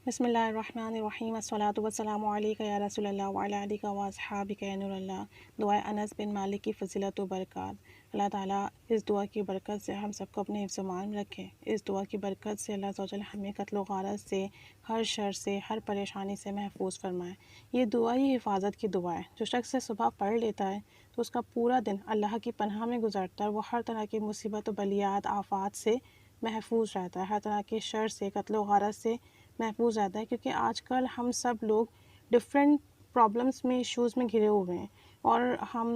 بسم اللہ الرحمن الرحیم الصلاۃ والسلام علیک یا رسول اللہ وعلی آلک و اصحابک یا نور اللہ۔ دعائے انس بن مالک کی فضیلت و برکات۔ اللہ تعالیٰ اس دعا کی برکت سے ہم سب کو اپنے حفظ و امان میں رکھے۔ اس دعا کی برکت سے اللہ عز و جل ہمیں قتل و غارت سے، ہر شر سے، ہر پریشانی سے محفوظ فرمائے۔ یہ دعا ہی حفاظت کی دعا ہے۔ جو شخص سے صبح پڑھ لیتا ہے تو اس کا پورا دن اللہ کی پناہ میں گزرتا ہے۔ وہ ہر طرح کی مصیبت و بلیات، آفات سے محفوظ رہتا ہے، ہر طرح کے شر سے، قتل و غارت سے محفوظ رہتا ہے، کیونکہ آج کل ہم سب لوگ ڈفرینٹ پرابلمس میں، ایشوز میں گھرے ہوئے ہیں، اور ہم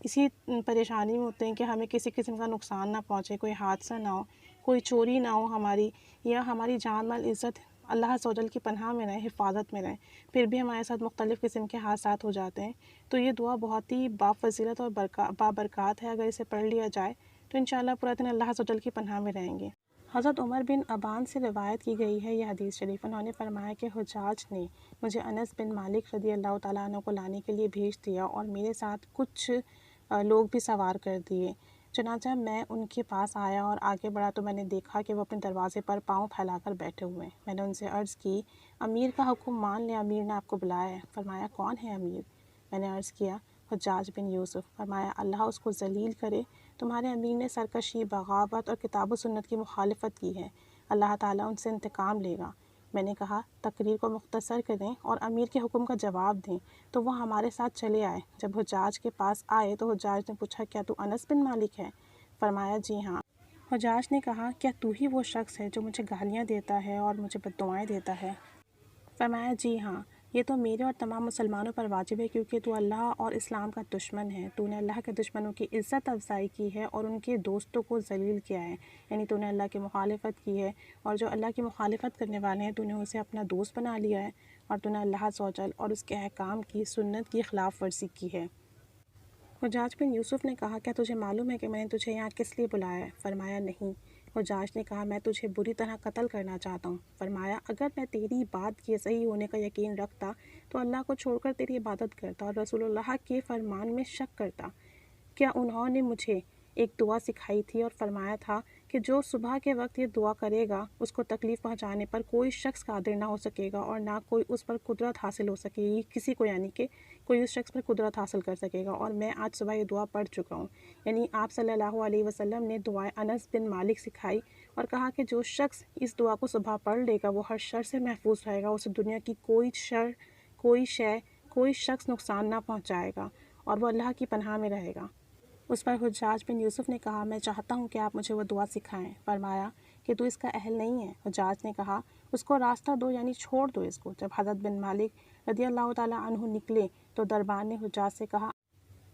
اسی پریشانی میں ہوتے ہیں کہ ہمیں کسی قسم کا نقصان نہ پہنچے، کوئی حادثہ نہ ہو، کوئی چوری نہ ہو ہماری، یا ہماری جان مال عزت اللہ عز و جل کی پناہ میں رہے، حفاظت میں رہے، پھر بھی ہمارے ساتھ مختلف قسم کے حادثات ہو جاتے ہیں۔ تو یہ دعا بہت ہی بافضیلت اور بابرکات ہے۔ اگر اسے پڑھ لیا جائے تو انشاءاللہ پورا دن اللہ عز و جل کی پناہ میں رہیں گے۔ حضرت عمر بن ابان سے روایت کی گئی ہے یہ حدیث شریف۔ انہوں نے فرمایا کہ حجاج نے مجھے انس بن مالک رضی اللہ تعالیٰ عنہ کو لانے کے لیے بھیج دیا، اور میرے ساتھ کچھ لوگ بھی سوار کر دیے۔ چنانچہ میں ان کے پاس آیا اور آگے بڑھا تو میں نے دیکھا کہ وہ اپنے دروازے پر پاؤں پھیلا کر بیٹھے ہوئے ہیں۔ میں نے ان سے عرض کی، امیر کا حکم مان لیں، امیر نے آپ کو بلایا ہے۔ فرمایا، کون ہے امیر؟ میں نے عرض کیا، حجاج بن یوسف۔ فرمایا، اللہ اس کو ذلیل کرے، تمہارے امیر نے سرکشی، بغاوت اور کتاب و سنت کی مخالفت کی ہے، اللہ تعالیٰ ان سے انتقام لے گا۔ میں نے کہا، تقریر کو مختصر کریں اور امیر کے حکم کا جواب دیں۔ تو وہ ہمارے ساتھ چلے آئے۔ جب حجاج کے پاس آئے تو حجاج نے پوچھا، کیا تو انس بن مالک ہے؟ فرمایا، جی ہاں۔ حجاج نے کہا، کیا تو ہی وہ شخص ہے جو مجھے گالیاں دیتا ہے اور مجھے بددعائیں دیتا ہے؟ فرمایا، جی ہاں، یہ تو میرے اور تمام مسلمانوں پر واجب ہے، کیونکہ تو اللہ اور اسلام کا دشمن ہے۔ تو نے اللہ کے دشمنوں کی عزت افزائی کی ہے اور ان کے دوستوں کو ذلیل کیا ہے، یعنی تو نے اللہ کی مخالفت کی ہے، اور جو اللہ کی مخالفت کرنے والے ہیں تو نے اسے اپنا دوست بنا لیا ہے، اور تو نے اللہ عز و جل اور اس کے احکام کی، سنت کی خلاف ورزی کی ہے۔ حجاج بن یوسف نے کہا، کیا تجھے معلوم ہے کہ میں نے تجھے یہاں کس لیے بلایا ہے؟ فرمایا، نہیں۔ حجاج نے کہا، میں تجھے بری طرح قتل کرنا چاہتا ہوں۔ فرمایا، اگر میں تیری بات کے صحیح ہونے کا یقین رکھتا تو اللہ کو چھوڑ کر تیری عبادت کرتا اور رسول اللہ کے فرمان میں شک کرتا۔ کیا انہوں نے مجھے ایک دعا سکھائی تھی اور فرمایا تھا کہ جو صبح کے وقت یہ دعا کرے گا اس کو تکلیف پہنچانے پر کوئی شخص قادر نہ ہو سکے گا، اور نہ کوئی اس پر قدرت حاصل ہو سکے گی، کسی کو، یعنی کہ کوئی اس شخص پر قدرت حاصل کر سکے گا، اور میں آج صبح یہ دعا پڑھ چکا ہوں۔ یعنی آپ صلی اللہ علیہ وسلم نے دعائے انس بن مالک سکھائی اور کہا کہ جو شخص اس دعا کو صبح پڑھ لے گا وہ ہر شر سے محفوظ رہے گا، اسے دنیا کی کوئی شر، کوئی شے، کوئی شخص نقصان نہ پہنچائے گا، اور وہ اللہ کی پناہ میں رہے گا۔ اس پر حجاج بن یوسف نے کہا، میں چاہتا ہوں کہ آپ مجھے وہ دعا سکھائیں۔ فرمایا کہ تو اس کا اہل نہیں ہے۔ حجاج نے کہا، اس کو راستہ دو، یعنی چھوڑ دو اس کو۔ جب حضرت بن مالک رضی اللہ تعالیٰ عنہ نکلے تو دربار نے حجاج سے کہا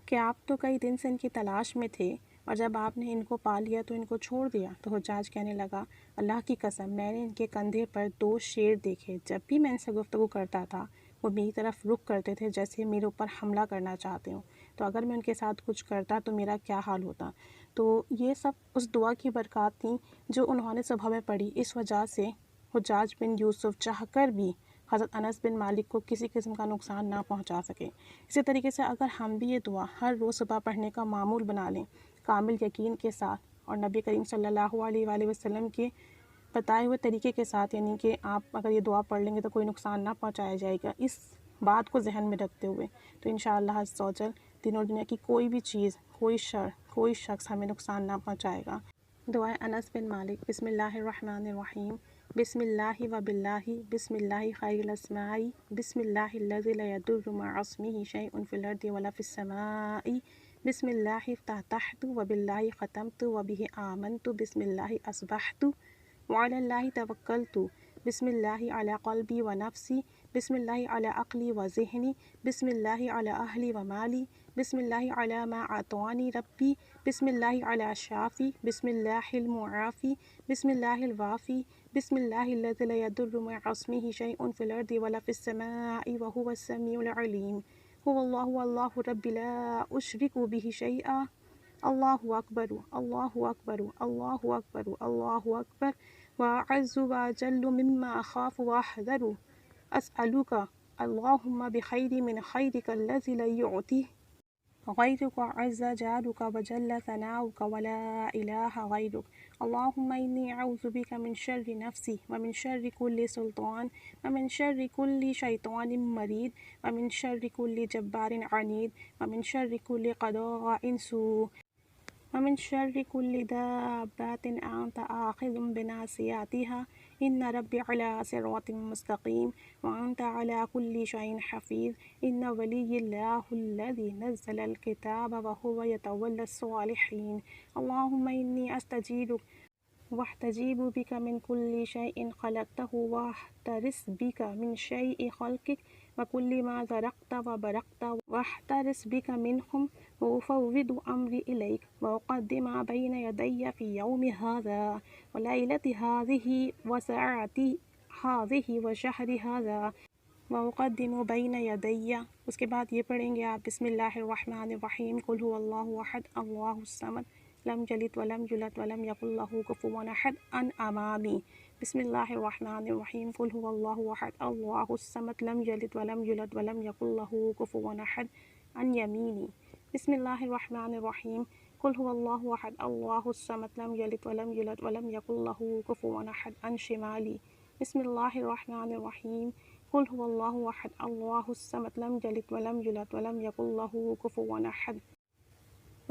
کہ آپ تو کئی دن سے ان کی تلاش میں تھے، اور جب آپ نے ان کو پا لیا تو ان کو چھوڑ دیا۔ تو حجاج کہنے لگا، اللہ کی قسم، میں نے ان کے کندھے پر 2 شیر دیکھے۔ جب بھی میں ان سے گفتگو کرتا تھا وہ میری طرف رخ کرتے تھے جیسے میرے اوپر حملہ کرنا چاہتے ہوں، تو اگر میں ان کے ساتھ کچھ کرتا تو میرا کیا حال ہوتا۔ تو یہ سب اس دعا کی برکات تھیں جو انہوں نے صبح میں پڑھی۔ اس وجہ سے حجاج بن یوسف چاہ کر بھی حضرت انس بن مالک کو کسی قسم کا نقصان نہ پہنچا سکے۔ اسی طریقے سے اگر ہم بھی یہ دعا ہر روز صبح پڑھنے کا معمول بنا لیں، کامل یقین کے ساتھ، اور نبی کریم صلی اللہ علیہ وآلہ وسلم کے بتائے ہوئے طریقے کے ساتھ، یعنی کہ آپ اگر یہ دعا پڑھ لیں گے تو کوئی نقصان نہ پہنچایا جائے گا، اس بات کو ذہن میں رکھتے ہوئے، تو انشاءاللہ عز و جل دین اور دنیا کی کوئی بھی چیز، کوئی شر، کوئی شخص ہمیں نقصان نہ پہنچائے گا۔ دعائے انس بن مالک۔ بسم اللہ الرحمن الرحیم۔ بسم اللہ و باللہ، بسم اللہ خیر الاسماء، بسم اللہ الذی لا یضر مع اسمہ شیء فی الارض ولا فی السماء، بسم اللہ افتتحت و باللہ ختمت و بہ آمنت، بسم اللہ اصبحت وعلی اللہ توکلت، بسم اللہ علی قلبی و نفسی، بسم اللہ علی عقلی و ذہنی، بسم اللہ علی اہلی و مالی، بسم اللہ علی ما اعطانی ربی، بسم اللہ علی شافی، بسم اللہ المعافی، بسم اللہ الوافی، بسم اللہ الذی لا یضر مع اسمہ شیء فی الارض ولا فی السماء وهو السمیع العلیم، هو اللہ اللہ رب لا اشرک بہ شیئا، اللہ اکبر، اللہ اکبر، اللہ اکبر، اللہ اکبر، واعز واجل مما اخاف واحذر، اسألک اللہم بخیر من خیرک الذی لا یعطیہ، غيرك عز جارك وجل ثناؤك ولا إله غيرك. اللهم إني أعوذ بك من شر نفسي ومن شر كل سلطان ومن شر كل شيطان مريد ومن شر كل جبار عنيد ومن شر كل قضاء سوء ومن شر كل دابة أنت آخذ بناصيتها إن ربي على صراط مستقيم وأنت على كل شيء حفيظ إن ولي الله الذي نزل الكتاب وهو يتولى الصالحين. اللهم إني أستجيرك واحتجب بك من كل شيء خلقته واحترس بك من شيء خلقك وكل ما زرقت وبرقت واحترس بك منهم وأفوض أمري إليك وأقدم بين يدي في يوم هذا وليلة هذه وساعة هذه وشهر هذا وأقدم بين يدي. اس کے بعد یہ پڑھیں گے آپ بسم اللہ الرحمن الرحیم قل هو اللہ احد اللہ الصمد لم یلد ولم یولد ولم یکن له کفوا احد عن امامی. بسم اللہ الرحمن الرحیم قل هو اللہ احد اللہ الصمد لم یلد ولم یولد ولم یکن له کفوا احد عن یمینی. بسم اللہ الرحمن الرحیم قل هو اللہ احد اللہ الصمد لم یلد ولم یولد ولم یکن له کفوا احد عن شمالی. بسم اللہ الرحمن الرحیم قل هو اللہ احد اللہ الصمد لم یلد ولم یولد ولم یکن له کفوا احد.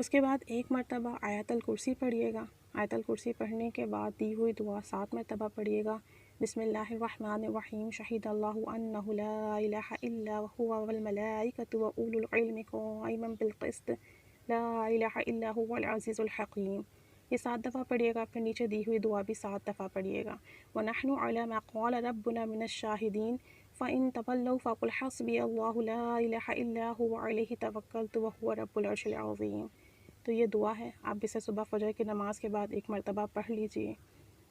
اس کے بعد ایک مرتبہ آیت الکرسی پڑھیے گا. آیت الکرسی پڑھنے کے بعد دی ہوئی دعا 7 مرتبہ پڑھیے گا. بسم اللہ الرحمن الرحیم شہید اللہ انہ لا الہ الا هو والملائکۃ واولو العلم قائما بالقسط لا الہ الا هو العزیز الحکیم. یہ 7 دفعہ پڑھیے گا. پھر نیچے دی ہوئی دعا بھی 7 دفعہ پڑھیے گا. وَنَحْنُ عَلَىٰ مَا قَالَ رَبُّنَا مِنَ الشَّاهِدِينَ فَإِن تَوَلَّوْا فَقُلْ حَسْبِيَ اللَّهُ لَا إِلَٰهَ إِلَّا هُوَ عَلَيْهِ تَوَكَّلْتُ وَهُوَ رَبُّ الْعَرْشِ الْعَظِيمِ. تو یہ دعا ہے، آپ اسے صبح فجر کی نماز کے بعد ایک مرتبہ پڑھ لیجئے.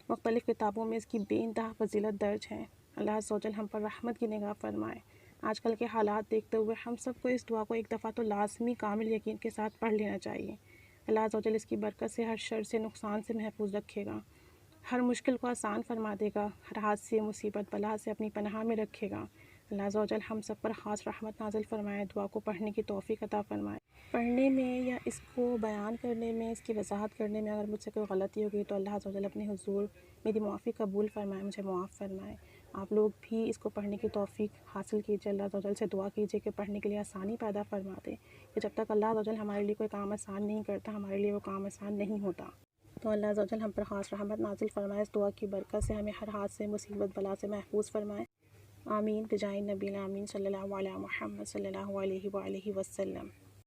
مختلف کتابوں میں اس کی بے انتہا فضیلت درج ہے. اللہ عز و جل ہم پر رحمت کی نگاہ فرمائے. آج کل کے حالات دیکھتے ہوئے ہم سب کو اس دعا کو ایک دفعہ تو لازمی کامل یقین کے ساتھ پڑھ لینا چاہیے. اللہ عز و جل اس کی برکت سے ہر شر سے نقصان سے محفوظ رکھے گا، ہر مشکل کو آسان فرما دے گا، ہر حادثے مصیبت بلا سے اپنی پناہ میں رکھے گا. اللہ عز و جل ہم سب پر خاص رحمت نازل فرمائے. دعا کو پڑھنے کی توفیق عطا فرمائے. پڑھنے میں یا اس کو بیان کرنے میں، اس کی وضاحت کرنے میں اگر مجھ سے کوئی غلطی ہوگی تو اللہ عز و جل اپنے حضور میری معافی قبول فرمائے، مجھے معاف فرمائے. آپ لوگ بھی اس کو پڑھنے کی توفیق حاصل کیجیے. اللہ عز و جل سے دعا کیجیے کہ پڑھنے کے لیے آسانی پیدا فرما دے، کہ جب تک اللہ عز و جل ہمارے لیے کوئی کام آسان نہیں کرتا ہمارے لیے وہ کام آسان نہیں ہوتا. تو اللہ عز و جل ہم پر خاص رحمت نازل فرمائے. اس دعا کی برکت سے ہمیں ہر حادثے سے مصیبت بلا سے محفوظ فرمائے. آمین بجائے نبی الامین صلی اللہ علیہ محمد صلی اللہ علیہ وآلہ وسلم.